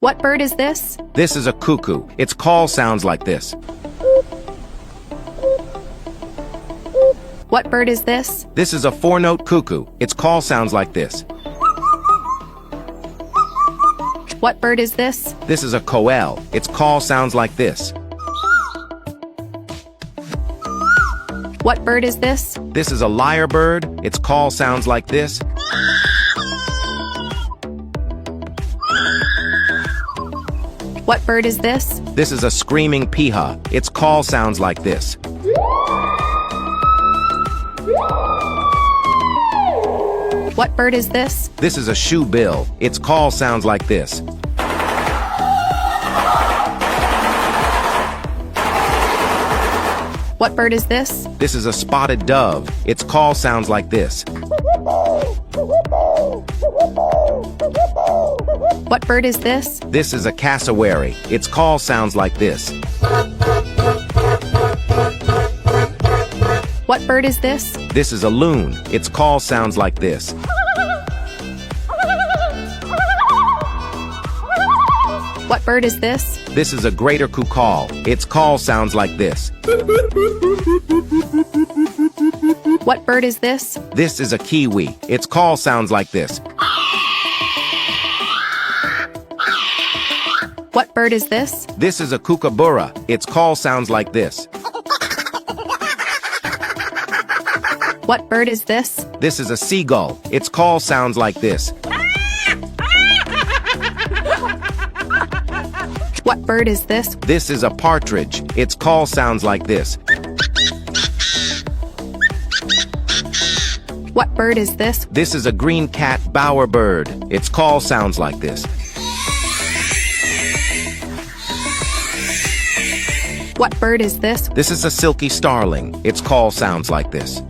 What bird is this? This is a cuckoo. Its call sounds like this. What bird is this? This is a four-note cuckoo. Its call sounds like this. What bird is this? This is a koel. Its call sounds like this. What bird is this? This is a lyrebird. Its call sounds like this. What bird is this? This is a screaming piha. Its call sounds like this. What bird is this? This is a shoebill. Its call sounds like this. What bird is this? This is a spotted dove. Its call sounds like this. What bird is this? This is a cassowary. Its call sounds like this. What bird is this? This is a loon. Its call sounds like this. What bird is this? This is a greater kukal. Its call sounds like this. What bird is this? This is a kiwi. Its call sounds like this. What bird is this? This is a kookaburra. Its call sounds like this. What bird is this? This is a seagull. Its call sounds like this. What bird is this? This is a partridge. Its call sounds like this. What bird is this? This is a green cat bowerbird. Its call sounds like this. What bird is this? This is a silky starling. Its call sounds like this.